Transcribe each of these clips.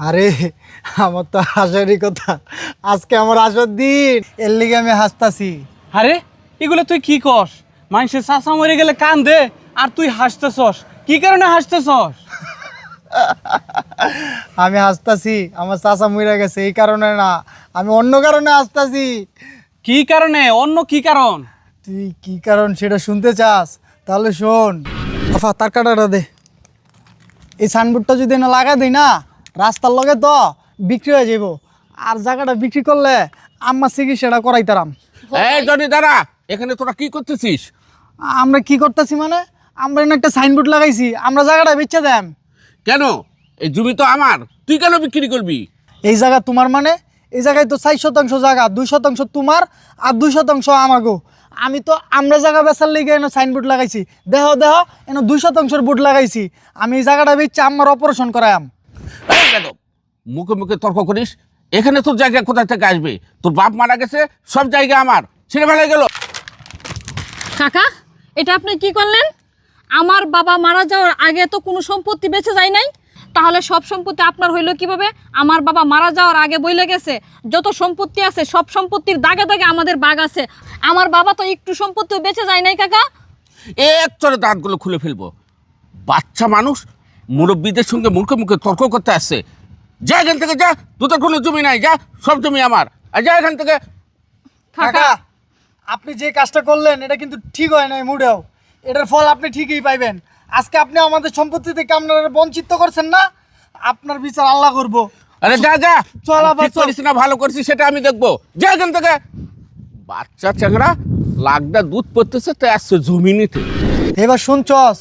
আরে আমার তো হাসারই কথা, আজকে আমার আসার দিন, এর লিগে আমি হাসতাছি। আরে এগুলো তুই কি কস? মানুষের চাচা মরে গেলে কান দে আর তুই হাসতেছস, কি কারণে হাসতেছস? আমি হাসতাছি আমার চাচা মরে গেছে এই কারণে না, আমি অন্য কারণে হাসতাছি। কি কারণে? অন্য কি কারণ? তুই কি কারণ সেটা শুনতে চাস? তাহলে শোন। আফা তার কাটাটা দে। এই সাইনবোর্ডটা যদি না লাগা দিই না, রাস্তার লগে তো বিক্রি হয়ে যাব, আর জায়গাটা বিক্রি করলে আম্মা চিকিৎসাটা করাইতারাম। এই জনি দাঁড়া, এখানে তোরা কি করতেছিস? আমরা কি করতেছি মানে, আমরা এখানে একটা সাইনবোর্ড লাগাইছি, আমরা জায়গাটা বেচে দেন। কেন? এই জমি তো আমার, তুই কেন বিক্রি করবি? এই জায়গা তোমার মানে? এই জায়গায় তো 4% জায়গা, 2% তোমার আর 2% আমাগো। আমি তো আমরা জায়গা বেচার লেগে এনে সাইনবোর্ড লাগাইছি। দেহ দেহ এনে 2% বোর্ড লাগাইছি। আমি এই জায়গাটা বেচে আমার অপারেশন করায়াম। এই বেদব, মুখে মুখে তর্ক করিস। এখানে তোর জায়গা কোথা থেকে আসবে? তোর বাপ মারা গেছে, সব জায়গা আমার, ছেড়ে ফেলে গেল। কাকা, এটা আপনি কি করলেন? আমার বাবা মারা যাওয়ার আগে তো কোনো সম্পত্তি বেঁচে যায় নাই, তাহলে সব সম্পত্তি আপনার হইলো কিভাবে? আমার বাবা মারা যাওয়ার আগে বইলে গেছে যত সম্পত্তি আছে সব সম্পত্তির দাগে দাগে আমাদের বাগ আছে। আমার বাবা তো একটু সম্পত্তিও বেঁচে যায় নাই কাকা। এক চরে দাঁতগুলো খুলে ফেলবো। বাচ্চা মানুষ মুরব্বীদের সঙ্গে মুখে মুখে তর্ক করতে আসছে। যা এখান থেকে, যা, তোদের কোনো জমি নাই, যা, সব জমি আমার, আর যা এখান থেকে। কাকা, আপনি যে কাজটা করলেন এটা কিন্তু ঠিক হয় নাই মুডেও। এটার ফল আপনি ঠিকই পাইবেন। আজকে আপনি আমাদের সম্পত্তি থেকে আপনারা বঞ্চিত করছেন না, আপনার বিচার আল্লাহ করব। আরে যা যা, চল আবার ঠিক করিস না ভালো করছিস সেটা আমি দেখবো, যা এখান থেকে। বাচ্চা চ্যাংড়া লাগদা দুধ পড়তেছে তো আসছে জমি নিতে। এবার শুনছস,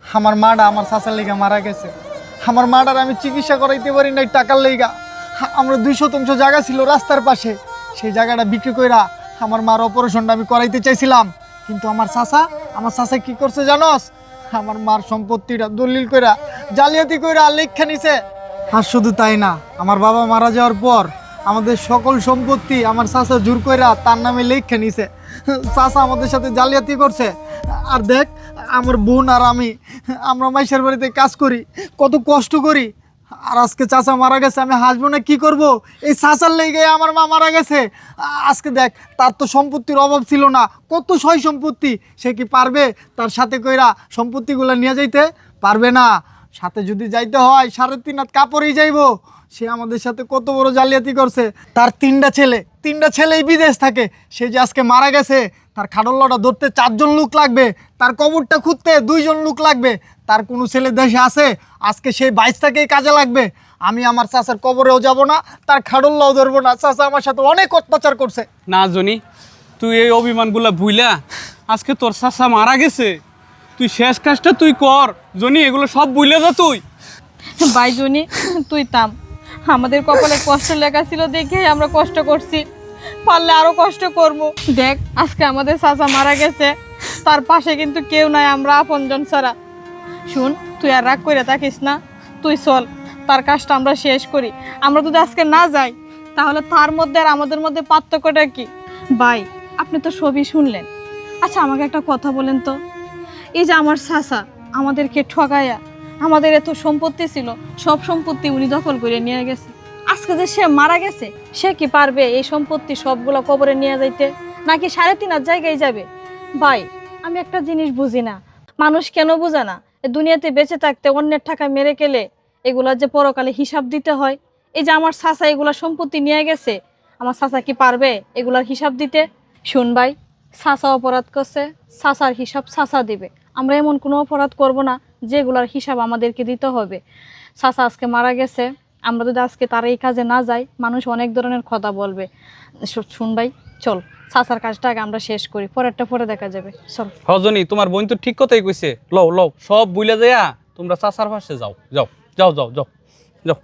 আমার মাটা আমার চাচার লেগা মারা গেছে। আমার মাটার আমি চিকিৎসা করাইতে পারি নাই টাকার লেগা। আমরা 200 জায়গা ছিল রাস্তার পাশে, সেই জায়গাটা বিক্রি কইরা আমার মার অপারেশনটা আমি করাইতে চাইছিলাম। কিন্তু আমার চাচা কি করছে জানোস? আমার মার সম্পত্তিটা দলিল কইরা জালিয়াতি কইরা লেখা নিছে। আর শুধু তাই না, আমার বাবা মারা যাওয়ার পর আমাদের সকল সম্পত্তি আমার চাচা জোর কইরা তার নামে লেখা নিছে। চাচা আমাদের সাথে জালিয়াতি করছে। আর দেখ, আমার বোন আর আমরা মাইশের বাড়িতে কাজ করি, কত কষ্ট করি। আর আজকে চাচা মারা গেছে, আমি হাসবো না কি করব? এই চাচার লেগে আমার মা মারা গেছে। আজকে দেখ, তার তো সম্পত্তির অভাব ছিল না, কত সয় সম্পত্তি। সে কি পারবে তার সাথে কইরা সম্পত্তিগুলো নিয়ে যাইতে? পারবে না। সাথে যদি যাইতে হয় 3.5 হাত কাপড়েই যাইবো। সে আমাদের সাথে কত বড় জালিয়াতি করছে। তার তিনটা ছেলেই বিদেশ থাকে। সে যে আজকে মারা গেছে, তার খাডল্লাটা ধরতে 4 জন লোক লাগবে, তার কবরটা খুঁড়তে 2 জন লোক লাগবে। তার কোনো ছেলে দেশে আছে, আজকে সেই 22টাকেই কাজে লাগবে। আমি আমার চাচার কবরেও যাব না, তার খাডল্লাও ধরবো না। চাচা আমার সাথে অনেক অত্যাচার করছে। না জনি, তুই এই অভিমানগুলা ভুইলা, আজকে তোর চাচা মারা গেছে, তুই শেষ কাজটা তুই কর জনি, এগুলো সব ভুইলে যা তুই। ভাই জনি, তুই থাম। আমাদের কপালে কষ্ট লেখা ছিল দেখে আমরা কষ্ট করছি, পারলে আরো কষ্ট করব। দেখ, আজকে আমাদের চাচা মারা গেছে, তার পাশে কিন্তু কেউ নাই আমরা আপনজন ছাড়া। শুন, তুই আর রাগ করে থাকিস না, তুই চল তার কাজটা আমরা শেষ করি। আমরা যদি আজকে না যাই তাহলে তার মধ্যে আর আমাদের মধ্যে পার্থক্যটা কি? ভাই, আপনি তো সবই শুনলেন। আচ্ছা, আমাকে একটা কথা বলেন তো, এই যে আমার চাচা আমাদেরকে ঠকাইয়া আমাদের এত সম্পত্তি ছিল, সব সম্পত্তি উনি দখল করে নিয়ে গেছে। আজকে যে সে মারা গেছে, সে কি পারবে এই সম্পত্তি সবগুলো কবরে নিয়ে যাইতে, নাকি 3.5 হাত জায়গায় যাবে? ভাই, আমি একটা জিনিস বুঝি না, মানুষ কেন বোঝে না এই দুনিয়াতে বেঁচে থাকতে অন্যের টাকা মেরে গেলে এগুলা যে পরকালে হিসাব দিতে হয়। এই যে আমার চাচা এগুলা সম্পত্তি নিয়ে গেছে, আমার চাচা কি পারবে এগুলার হিসাব দিতে? শুন ভাই, চাচা অপরাধ করছে, চাচার হিসাব চাচা দিবে। আমরা এমন কোনো অপরাধ করব না যেগুলার হিসাব আমাদেরকে দিতে হবে। চাচা আজকে মারা গেছে, আমরা যদি আজকে তার এই কাজে না যাই, মানুষ অনেক ধরনের কথা বলবে। শুন ভাই, চল চাচার কাজটা আগে আমরা শেষ করি, পরেরটা পরে দেখা যাবে। চল। হজনি, তোমার বোন তো ঠিক কথাই কইছে। লও লও, সব ভুইলা যাইয়া তোমরা চাচার পাশে যাও, যাও যাও যাও যাও যাও।